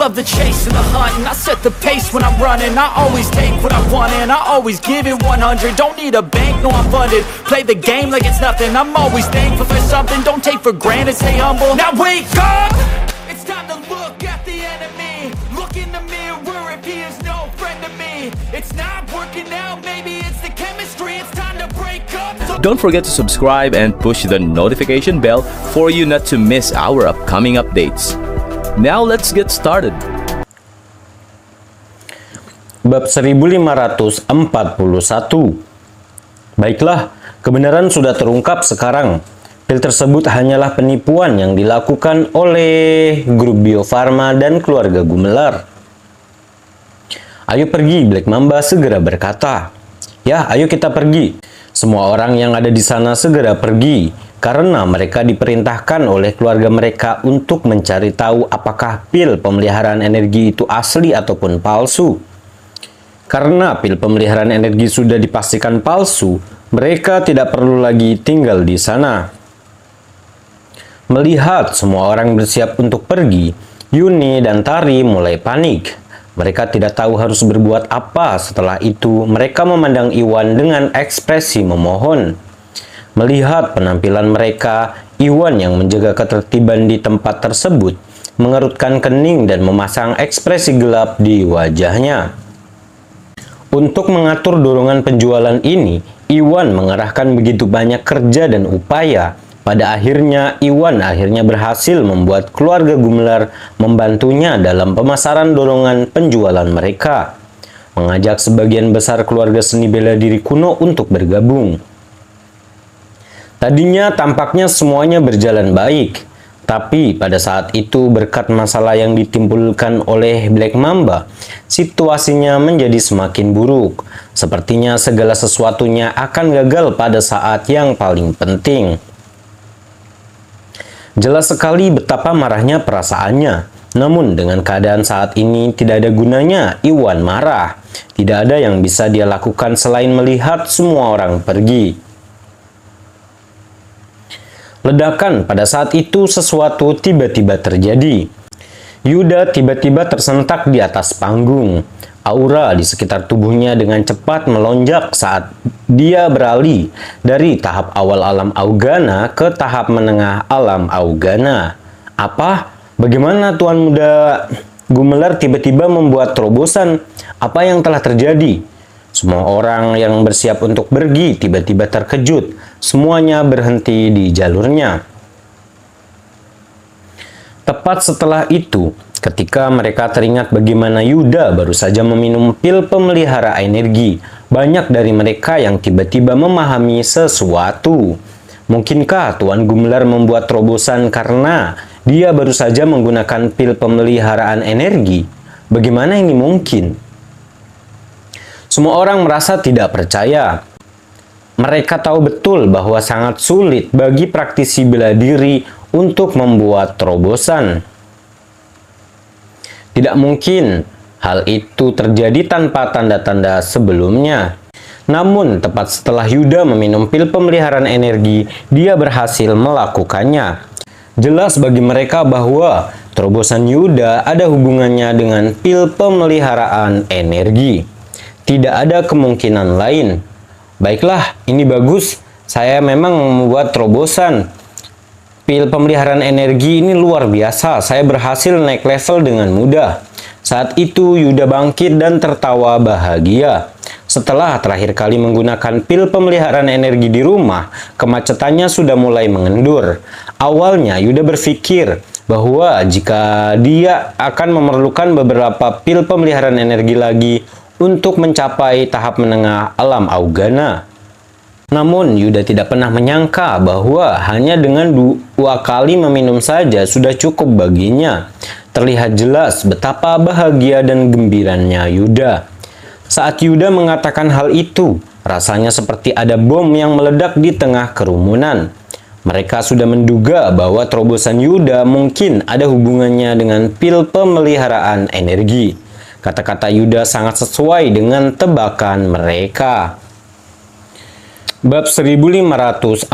love the chase and the hunt, and I set the pace when I'm running. I always take what I want and I always give it 100. Don't need a bank, no I'm funded. Play the game like it's nothing. I'm always thankful for something. Don't take for granted, stay humble. Now wake up! It's time to look at the enemy. Look in the mirror if he is no friend to me. It's not working out, maybe it's the chemistry. It's time to break up. Don't forget to subscribe and push the notification bell for you not to miss our upcoming updates. Now let's get started. Bab 1541. Baiklah, kebenaran sudah terungkap sekarang. Pil tersebut hanyalah penipuan yang dilakukan oleh grup Bio Farma dan keluarga Gumelar. Ayo pergi, Black Mamba segera berkata. Ya, ayo kita pergi. Semua orang yang ada di sana segera pergi, karena mereka diperintahkan oleh keluarga mereka untuk mencari tahu apakah pil pemeliharaan energi itu asli ataupun palsu. Karena pil pemeliharaan energi sudah dipastikan palsu, mereka tidak perlu lagi tinggal di sana. Melihat semua orang bersiap untuk pergi, Yuni dan Tari mulai panik. Mereka tidak tahu harus berbuat apa. Setelah itu, mereka memandang Iwan dengan ekspresi memohon. Melihat penampilan mereka, Iwan yang menjaga ketertiban di tempat tersebut mengerutkan kening dan memasang ekspresi gelap di wajahnya. Untuk mengatur dorongan penjualan ini, Iwan mengerahkan begitu banyak kerja dan upaya. Pada akhirnya, Iwan berhasil membuat keluarga Gumelar membantunya dalam pemasaran dorongan penjualan mereka, mengajak sebagian besar keluarga seni bela diri kuno untuk bergabung. Tadinya tampaknya semuanya berjalan baik, tapi pada saat itu berkat masalah yang ditimbulkan oleh Black Mamba, situasinya menjadi semakin buruk. Sepertinya segala sesuatunya akan gagal pada saat yang paling penting. Jelas sekali betapa marahnya perasaannya. Namun dengan keadaan saat ini tidak ada gunanya Iwan marah. Tidak ada yang bisa dia lakukan selain melihat semua orang pergi. Ledakan pada saat itu sesuatu tiba-tiba terjadi. Yuda tiba-tiba tersentak di atas panggung. Aura di sekitar tubuhnya dengan cepat melonjak saat dia beralih dari tahap awal alam Augana ke tahap menengah alam Augana. Apa? Bagaimana Tuan Muda Gumelar tiba-tiba membuat terobosan? Apa yang telah terjadi? Semua orang yang bersiap untuk pergi tiba-tiba terkejut. Semuanya berhenti di jalurnya. Tepat setelah itu, ketika mereka teringat bagaimana Yuda baru saja meminum pil pemelihara energi, banyak dari mereka yang tiba-tiba memahami sesuatu. Mungkinkah Tuan Gumelar membuat terobosan karena dia baru saja menggunakan pil pemeliharaan energi? Bagaimana ini mungkin? Semua orang merasa tidak percaya. Mereka tahu betul bahwa sangat sulit bagi praktisi bela diri untuk membuat terobosan. Tidak mungkin hal itu terjadi tanpa tanda-tanda sebelumnya. Namun, tepat setelah Yuda meminum pil pemeliharaan energi, dia berhasil melakukannya. Jelas bagi mereka bahwa terobosan Yuda ada hubungannya dengan pil pemeliharaan energi. Tidak ada kemungkinan lain. Baiklah, ini bagus. Saya memang membuat terobosan. Pil pemeliharaan energi ini luar biasa. Saya berhasil naik level dengan mudah. Saat itu Yuda bangkit dan tertawa bahagia. Setelah terakhir kali menggunakan pil pemeliharaan energi di rumah, kemacetannya sudah mulai mengendur. Awalnya Yuda berpikir bahwa jika dia akan memerlukan beberapa pil pemeliharaan energi lagi untuk mencapai tahap menengah alam Augana. Namun, Yuda tidak pernah menyangka bahwa hanya dengan 2 kali meminum saja sudah cukup baginya. Terlihat jelas betapa bahagia dan gembiranya Yuda. Saat Yuda mengatakan hal itu, rasanya seperti ada bom yang meledak di tengah kerumunan. Mereka sudah menduga bahwa terobosan Yuda mungkin ada hubungannya dengan pil pemeliharaan energi. Kata-kata Yuda sangat sesuai dengan tebakan mereka. Bab 1542.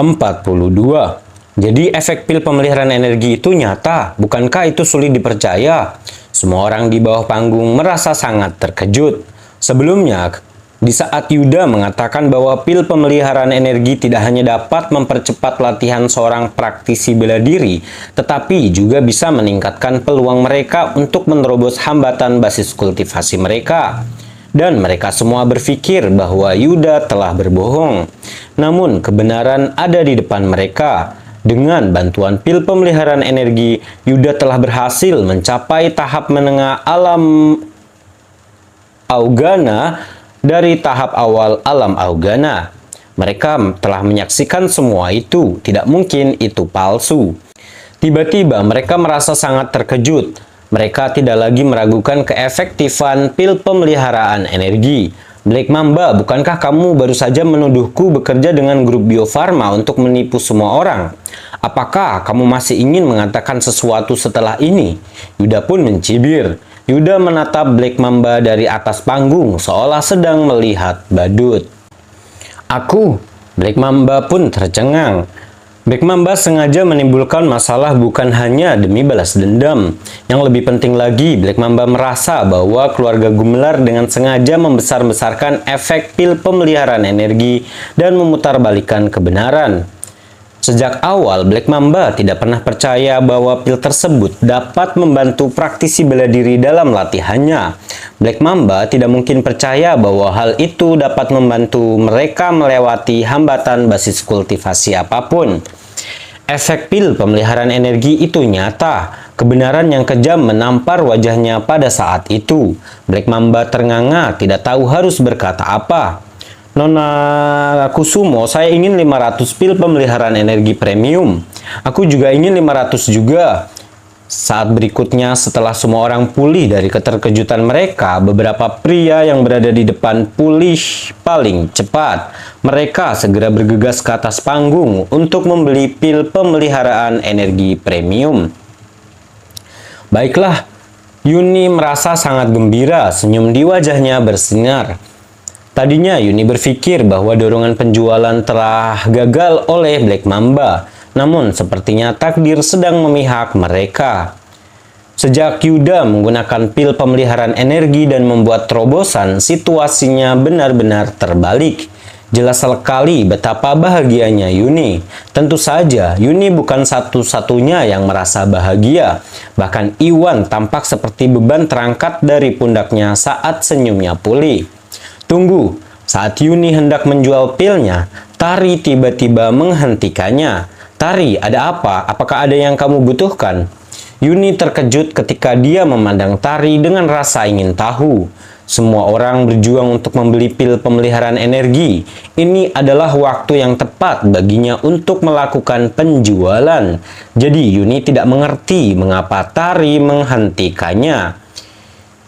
Jadi efek pil pemeliharaan energi itu nyata, bukankah itu sulit dipercaya? Semua orang di bawah panggung merasa sangat terkejut. Sebelumnya, di saat Yuda mengatakan bahwa pil pemeliharaan energi tidak hanya dapat mempercepat latihan seorang praktisi bela diri, tetapi juga bisa meningkatkan peluang mereka untuk menerobos hambatan basis kultivasi mereka. Dan mereka semua berpikir bahwa Yuda telah berbohong. Namun kebenaran ada di depan mereka. Dengan bantuan pil pemeliharaan energi, Yuda telah berhasil mencapai tahap menengah alam Augana dari tahap awal alam Augana. Mereka telah menyaksikan semua itu, tidak mungkin itu palsu. Tiba-tiba mereka merasa sangat terkejut. Mereka tidak lagi meragukan keefektifan pil pemeliharaan energi. Black Mamba, bukankah kamu baru saja menuduhku bekerja dengan grup Bio Farma untuk menipu semua orang? Apakah kamu masih ingin mengatakan sesuatu setelah ini? Yuda pun mencibir. Yuda menatap Black Mamba dari atas panggung seolah sedang melihat badut. Black Mamba pun tercengang. Black Mamba sengaja menimbulkan masalah bukan hanya demi balas dendam. Yang lebih penting lagi, Black Mamba merasa bahwa keluarga Gumelar dengan sengaja membesar-besarkan efek pil pemeliharaan energi dan memutarbalikkan kebenaran. Sejak awal, Black Mamba tidak pernah percaya bahwa pil tersebut dapat membantu praktisi bela diri dalam latihannya. Black Mamba tidak mungkin percaya bahwa hal itu dapat membantu mereka melewati hambatan basis kultivasi apapun. Efek pil pemeliharaan energi itu nyata. Kebenaran yang kejam menampar wajahnya pada saat itu. Black Mamba ternganga, tidak tahu harus berkata apa. Nona Kusumo, saya ingin 500 pil pemeliharaan energi premium. Aku juga ingin 500 juga. Saat berikutnya, setelah semua orang pulih dari keterkejutan mereka, beberapa pria yang berada di depan pulih paling cepat. Mereka segera bergegas ke atas panggung untuk membeli pil pemeliharaan energi premium. Baiklah, Yuni merasa sangat gembira, senyum di wajahnya bersinar. Tadinya Yuni berpikir bahwa dorongan penjualan telah gagal oleh Black Mamba, namun sepertinya takdir sedang memihak mereka. Sejak Yuda menggunakan pil pemeliharaan energi dan membuat terobosan, situasinya benar-benar terbalik. Jelas sekali betapa bahagianya Yuni. Tentu saja, Yuni bukan satu-satunya yang merasa bahagia. Bahkan Iwan tampak seperti beban terangkat dari pundaknya saat senyumnya pulih. Tunggu, saat Yuni hendak menjual pilnya, Tari tiba-tiba menghentikannya. Tari, ada apa? Apakah ada yang kamu butuhkan? Yuni terkejut ketika dia memandang Tari dengan rasa ingin tahu. Semua orang berjuang untuk membeli pil pemeliharaan energi. Ini adalah waktu yang tepat baginya untuk melakukan penjualan. Jadi Yuni tidak mengerti mengapa Tari menghentikannya.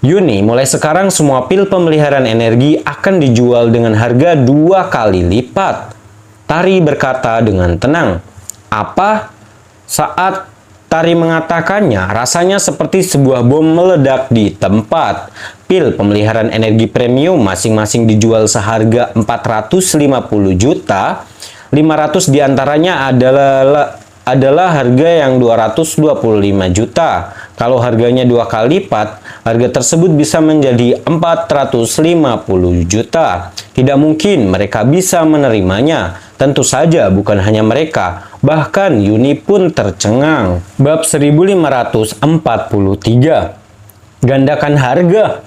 Yuni, mulai sekarang semua pil pemeliharaan energi akan dijual dengan harga 2 kali lipat. Tari berkata dengan tenang. Apa? Saat Tari mengatakannya, rasanya seperti sebuah bom meledak di tempat. Pil pemeliharaan energi premium masing-masing dijual seharga 450 juta. 500 diantaranya adalah harga yang 225 juta. Kalau harganya 2 kali lipat, harga tersebut bisa menjadi 450 juta. Tidak mungkin mereka bisa menerimanya. Tentu saja bukan hanya mereka, bahkan Yuni pun tercengang. Bab 1543. Gandakan harga.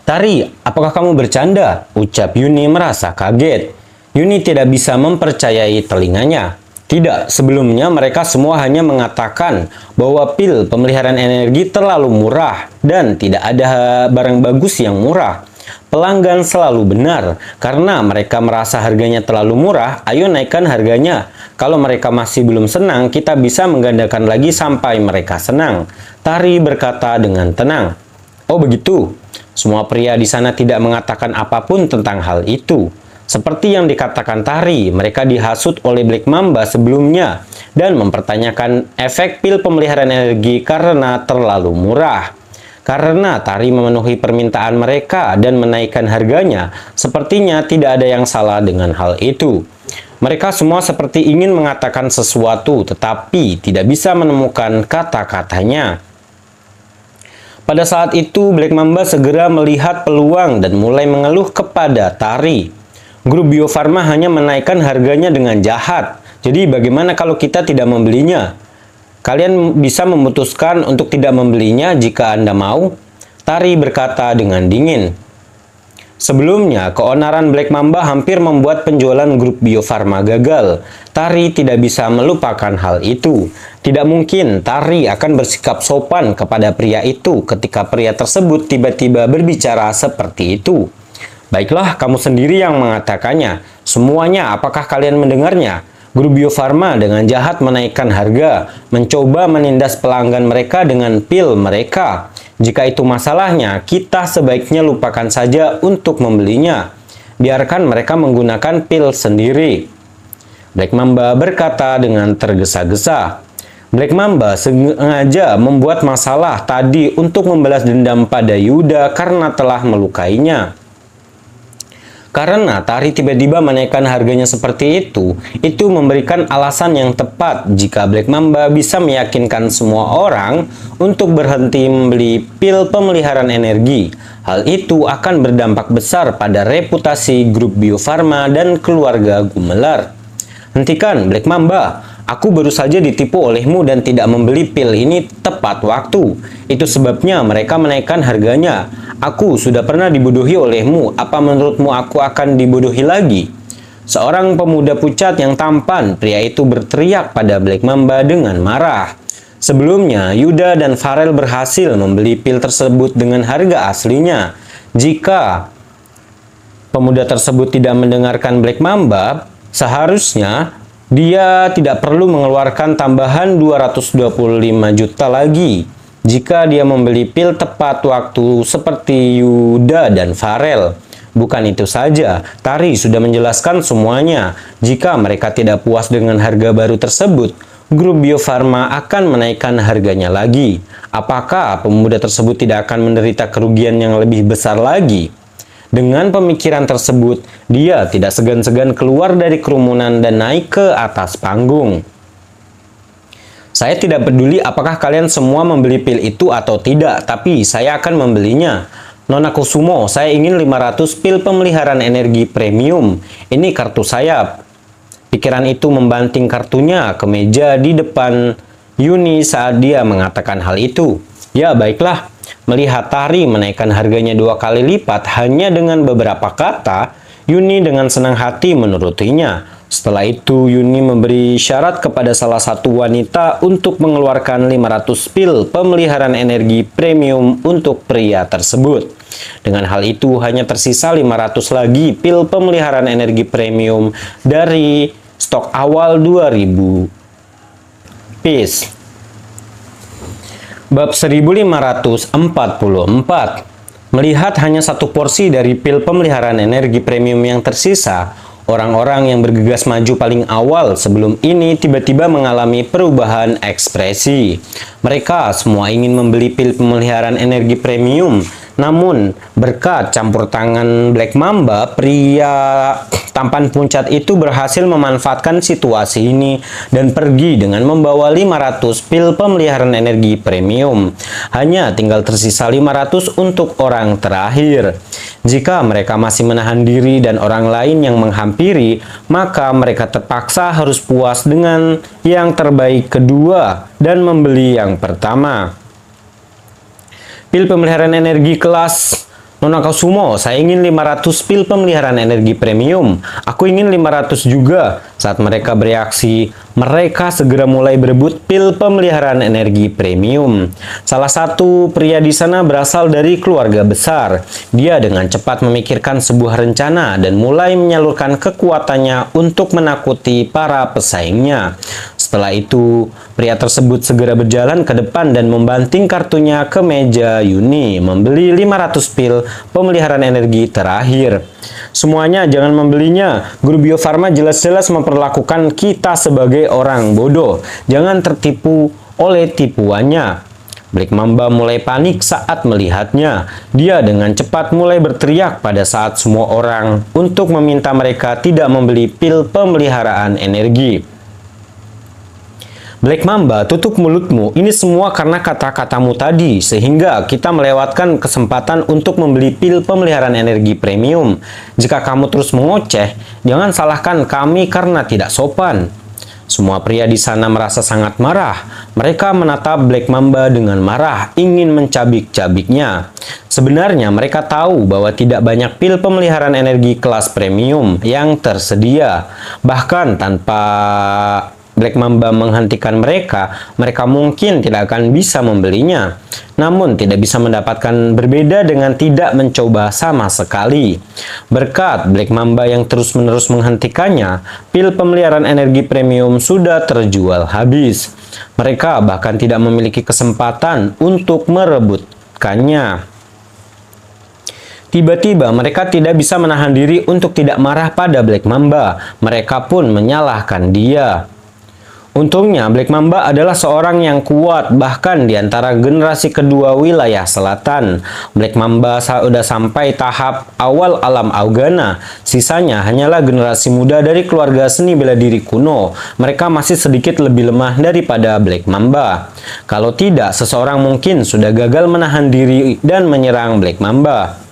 Tari, apakah kamu bercanda? Ucap Yuni merasa kaget. Yuni tidak bisa mempercayai telinganya. Tidak, sebelumnya mereka semua hanya mengatakan bahwa pil pemeliharaan energi terlalu murah dan tidak ada barang bagus yang murah. Pelanggan selalu benar, karena mereka merasa harganya terlalu murah, ayo naikkan harganya. Kalau mereka masih belum senang, kita bisa menggandakan lagi sampai mereka senang. Tari berkata dengan tenang. Oh begitu, semua pria di sana tidak mengatakan apapun tentang hal itu. Seperti yang dikatakan Tari, mereka dihasut oleh Black Mamba sebelumnya dan mempertanyakan efek pil pemeliharaan energi karena terlalu murah. Karena Tari memenuhi permintaan mereka dan menaikkan harganya, sepertinya tidak ada yang salah dengan hal itu. Mereka semua seperti ingin mengatakan sesuatu, tetapi tidak bisa menemukan kata-katanya. Pada saat itu, Black Mamba segera melihat peluang dan mulai mengeluh kepada Tari. Grup Bio Farma hanya menaikkan harganya dengan jahat. Jadi bagaimana kalau kita tidak membelinya? Kalian bisa memutuskan untuk tidak membelinya jika Anda mau. Tari berkata dengan dingin. Sebelumnya, keonaran Black Mamba hampir membuat penjualan grup Bio Farma gagal. Tari tidak bisa melupakan hal itu. Tidak mungkin Tari akan bersikap sopan kepada pria itu ketika pria tersebut tiba-tiba berbicara seperti itu. Baiklah, kamu sendiri yang mengatakannya. Semuanya, apakah kalian mendengarnya? Grup Bio Farma dengan jahat menaikkan harga, mencoba menindas pelanggan mereka dengan pil mereka. Jika itu masalahnya, kita sebaiknya lupakan saja untuk membelinya. Biarkan mereka menggunakan pil sendiri. Black Mamba berkata dengan tergesa-gesa. Black Mamba sengaja membuat masalah tadi untuk membalas dendam pada Yuda karena telah melukainya. Karena Tari tiba-tiba menaikkan harganya seperti itu memberikan alasan yang tepat jika Black Mamba bisa meyakinkan semua orang untuk berhenti membeli pil pemeliharaan energi. Hal itu akan berdampak besar pada reputasi grup Bio Farma dan keluarga Gumelar. Hentikan, Black Mamba. Aku baru saja ditipu olehmu dan tidak membeli pil ini tepat waktu. Itu sebabnya mereka menaikkan harganya. Aku sudah pernah dibodohi olehmu. Apa menurutmu aku akan dibodohi lagi? Seorang pemuda pucat yang tampan, pria itu berteriak pada Black Mamba dengan marah. Sebelumnya, Yuda dan Farel berhasil membeli pil tersebut dengan harga aslinya. Jika pemuda tersebut tidak mendengarkan Black Mamba, seharusnya dia tidak perlu mengeluarkan tambahan 225 juta lagi jika dia membeli pil tepat waktu seperti Yuda dan Farel. Bukan itu saja, Tari sudah menjelaskan semuanya. Jika mereka tidak puas dengan harga baru tersebut, grup Bio Farma akan menaikkan harganya lagi. Apakah pemuda tersebut tidak akan menderita kerugian yang lebih besar lagi? Dengan pemikiran tersebut, dia tidak segan-segan keluar dari kerumunan dan naik ke atas panggung. Saya tidak peduli apakah kalian semua membeli pil itu atau tidak, tapi saya akan membelinya. Nona Kusumo, saya ingin 500 pil pemeliharaan energi premium. Ini kartu saya. Pikiran itu membanting kartunya ke meja di depan Yuni saat dia mengatakan hal itu. Ya, baiklah. Melihat Tari menaikkan harganya 2 kali lipat hanya dengan beberapa kata, Yuni dengan senang hati menurutinya. Setelah itu, Yuni memberi syarat kepada salah satu wanita untuk mengeluarkan 500 pil pemeliharaan energi premium untuk pria tersebut. Dengan hal itu, hanya tersisa 500 lagi pil pemeliharaan energi premium dari stok awal 2000 piece. Bab 1544. Melihat hanya satu porsi dari pil pemeliharaan energi premium yang tersisa, orang-orang yang bergegas maju paling awal sebelum ini tiba-tiba mengalami perubahan ekspresi. Mereka semua ingin membeli pil pemeliharaan energi premium, namun berkat campur tangan Black Mamba, pria tampan pucat itu berhasil memanfaatkan situasi ini dan pergi dengan membawa 500 pil pemeliharaan energi premium. Hanya tinggal tersisa 500 untuk orang terakhir. Jika mereka masih menahan diri dan orang lain yang menghampiri, maka mereka terpaksa harus puas dengan yang terbaik kedua dan membeli yang pertama. Pil pemeliharaan energi kelas Nona Kusumo, saya ingin 500 pil pemeliharaan energi premium. Aku ingin 500 juga. Saat mereka bereaksi, mereka segera mulai berebut pil pemeliharaan energi premium. Salah satu pria di sana berasal dari keluarga besar. Dia dengan cepat memikirkan sebuah rencana dan mulai menyalurkan kekuatannya untuk menakuti para pesaingnya. Setelah itu, pria tersebut segera berjalan ke depan dan membanting kartunya ke meja Yuni, membeli 500 pil pemeliharaan energi terakhir. Semuanya jangan membelinya. Grup Bio Farma jelas-jelas memperlakukan kita sebagai orang bodoh. Jangan tertipu oleh tipuannya. Black Mamba mulai panik saat melihatnya. Dia dengan cepat mulai berteriak pada saat semua orang untuk meminta mereka tidak membeli pil pemeliharaan energi. Black Mamba, tutup mulutmu. Ini semua karena kata-katamu tadi, sehingga kita melewatkan kesempatan untuk membeli pil pemeliharaan energi premium. Jika kamu terus mengoceh, jangan salahkan kami karena tidak sopan. Semua pria di sana merasa sangat marah. Mereka menatap Black Mamba dengan marah, ingin mencabik-cabiknya. Sebenarnya mereka tahu bahwa tidak banyak pil pemeliharaan energi kelas premium yang tersedia. Bahkan tanpa Black Mamba menghentikan mereka mungkin tidak akan bisa membelinya. Namun tidak bisa mendapatkan berbeda dengan tidak mencoba sama sekali. Berkat Black Mamba yang terus-menerus menghentikannya, pil pemeliharaan energi premium sudah terjual habis. Mereka bahkan tidak memiliki kesempatan untuk merebutkannya. Tiba-tiba mereka tidak bisa menahan diri untuk tidak marah pada Black Mamba. Mereka pun menyalahkan dia. Untungnya Black Mamba adalah seorang yang kuat bahkan di antara generasi kedua wilayah selatan. Black Mamba sudah sampai tahap awal alam Augana. Sisanya hanyalah generasi muda dari keluarga seni bela diri kuno. Mereka masih sedikit lebih lemah daripada Black Mamba. Kalau tidak, seseorang mungkin sudah gagal menahan diri dan menyerang Black Mamba.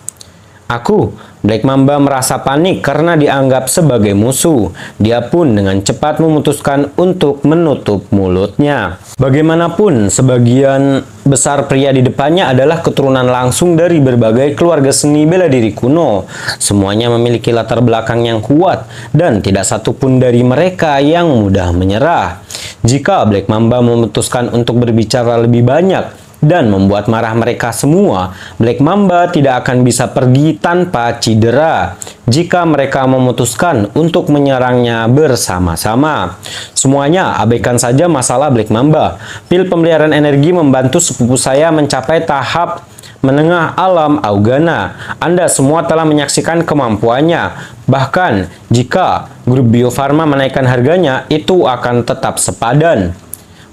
Black Mamba merasa panik karena dianggap sebagai musuh. Dia pun dengan cepat memutuskan untuk menutup mulutnya. Bagaimanapun, sebagian besar pria di depannya adalah keturunan langsung dari berbagai keluarga seni bela diri kuno. Semuanya memiliki latar belakang yang kuat dan tidak satupun dari mereka yang mudah menyerah. Jika Black Mamba memutuskan untuk berbicara lebih banyak dan membuat marah mereka semua, Black Mamba tidak akan bisa pergi tanpa cedera jika mereka memutuskan untuk menyerangnya bersama-sama. Semuanya abaikan saja masalah Black Mamba. Pil pemeliharaan energi membantu sepupu saya mencapai tahap menengah alam Augana. Anda semua telah menyaksikan kemampuannya. Bahkan jika grup Bio Farma menaikkan harganya, itu akan tetap sepadan.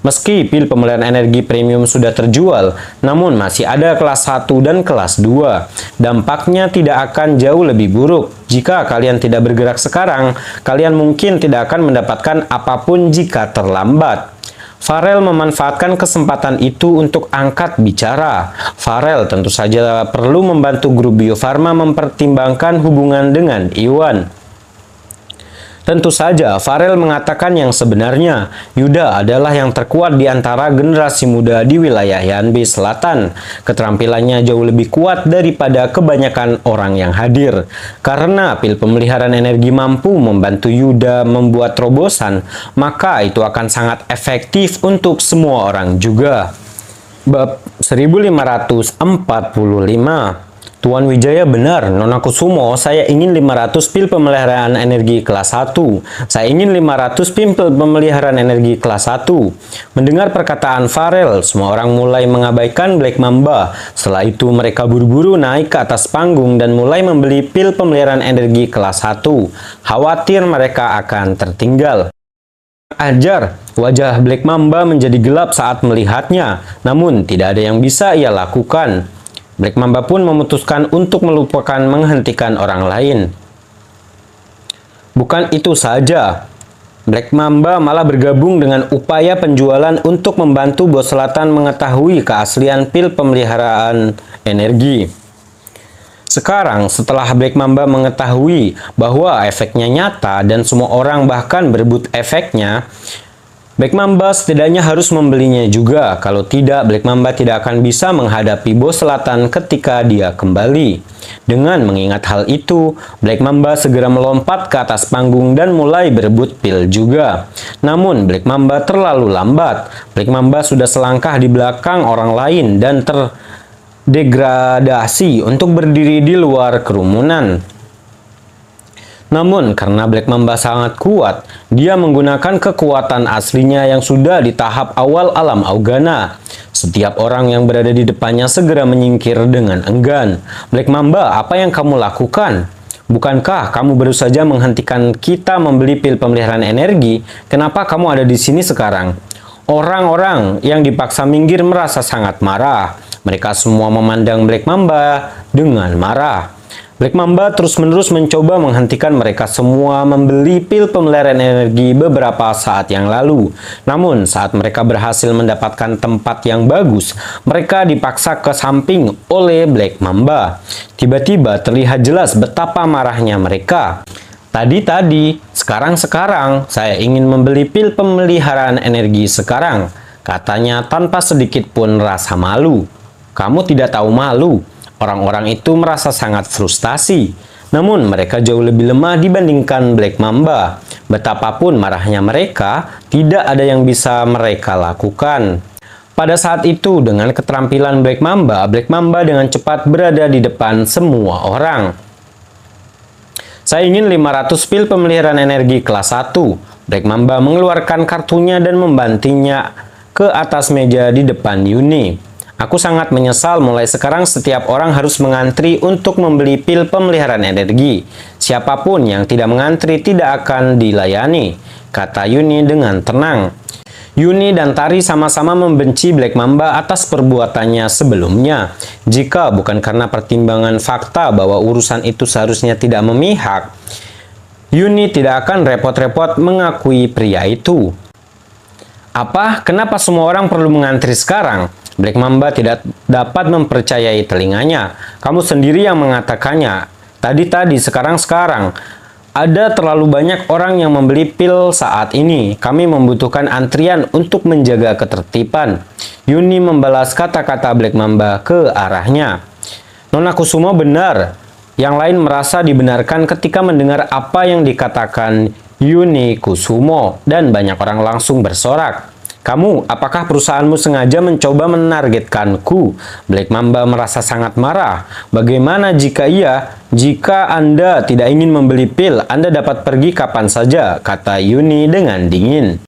Meski pil pemeliharaan energi premium sudah terjual, namun masih ada kelas 1 dan kelas 2. Dampaknya tidak akan jauh lebih buruk. Jika kalian tidak bergerak sekarang, kalian mungkin tidak akan mendapatkan apapun jika terlambat. Farel memanfaatkan kesempatan itu untuk angkat bicara. Farel tentu saja perlu membantu grup Bio Farma mempertimbangkan hubungan dengan Iwan. Tentu saja, Farel mengatakan yang sebenarnya. Yuda adalah yang terkuat di antara generasi muda di wilayah Yanbi Selatan. Keterampilannya jauh lebih kuat daripada kebanyakan orang yang hadir. Karena pil pemeliharaan energi mampu membantu Yuda membuat terobosan, maka itu akan sangat efektif untuk semua orang juga. Bab 1545. Tuan Wijaya benar, Nona Kusumo, saya ingin 500 pil pemeliharaan energi kelas 1. Saya ingin 500 pil pemeliharaan energi kelas 1. Mendengar perkataan Farel, semua orang mulai mengabaikan Black Mamba. Setelah itu mereka buru-buru naik ke atas panggung dan mulai membeli pil pemeliharaan energi kelas 1. Khawatir mereka akan tertinggal. Ajar, wajah Black Mamba menjadi gelap saat melihatnya, namun tidak ada yang bisa ia lakukan. Black Mamba pun memutuskan untuk melupakan menghentikan orang lain. Bukan itu saja, Black Mamba malah bergabung dengan upaya penjualan untuk membantu Bos Selatan mengetahui keaslian pil pemeliharaan energi. Sekarang, setelah Black Mamba mengetahui bahwa efeknya nyata dan semua orang bahkan berebut efeknya, Black Mamba setidaknya harus membelinya juga. Kalau tidak, Black Mamba tidak akan bisa menghadapi Bos Selatan ketika dia kembali. Dengan mengingat hal itu, Black Mamba segera melompat ke atas panggung dan mulai berebut pil juga. Namun, Black Mamba terlalu lambat. Black Mamba sudah selangkah di belakang orang lain dan terdegradasi untuk berdiri di luar kerumunan. Namun, karena Black Mamba sangat kuat, dia menggunakan kekuatan aslinya yang sudah di tahap awal alam Augana. Setiap orang yang berada di depannya segera menyingkir dengan enggan. Black Mamba, apa yang kamu lakukan? Bukankah kamu baru saja menghentikan kita membeli pil pemeliharaan energi? Kenapa kamu ada di sini sekarang? Orang-orang yang dipaksa minggir merasa sangat marah. Mereka semua memandang Black Mamba dengan marah. Black Mamba terus-menerus mencoba menghentikan mereka semua membeli pil pemeliharaan energi beberapa saat yang lalu. Namun, saat mereka berhasil mendapatkan tempat yang bagus, mereka dipaksa ke samping oleh Black Mamba. Tiba-tiba terlihat jelas betapa marahnya mereka. Tadi, sekarang saya ingin membeli pil pemeliharaan energi sekarang, katanya tanpa sedikit pun rasa malu. Kamu tidak tahu malu. Orang-orang itu merasa sangat frustasi. Namun mereka jauh lebih lemah dibandingkan Black Mamba. Betapapun marahnya mereka, tidak ada yang bisa mereka lakukan. Pada saat itu, dengan keterampilan Black Mamba dengan cepat berada di depan semua orang. Saya ingin 500 pil pemeliharaan energi kelas 1. Black Mamba mengeluarkan kartunya dan membantingnya ke atas meja di depan Yuni. Aku sangat menyesal, mulai sekarang setiap orang harus mengantri untuk membeli pil pemeliharaan energi. Siapapun yang tidak mengantri tidak akan dilayani, kata Yuni dengan tenang. Yuni dan Tari sama-sama membenci Black Mamba atas perbuatannya sebelumnya. Jika bukan karena pertimbangan fakta bahwa urusan itu seharusnya tidak memihak, Yuni tidak akan repot-repot mengakui pria itu. Apa? Kenapa semua orang perlu mengantri sekarang? Black Mamba tidak dapat mempercayai telinganya. Kamu sendiri yang mengatakannya. Tadi, sekarang. Ada terlalu banyak orang yang membeli pil saat ini. Kami membutuhkan antrian untuk menjaga ketertiban. Yuni membalas kata-kata Black Mamba ke arahnya. Nona Kusumo benar. Yang lain merasa dibenarkan ketika mendengar apa yang dikatakan Yuni Kusumo, dan banyak orang langsung bersorak. Kamu, apakah perusahaanmu sengaja mencoba menargetkanku? Black Mamba merasa sangat marah. Bagaimana jika iya? Jika Anda tidak ingin membeli pil, Anda dapat pergi kapan saja, kata Yuni dengan dingin.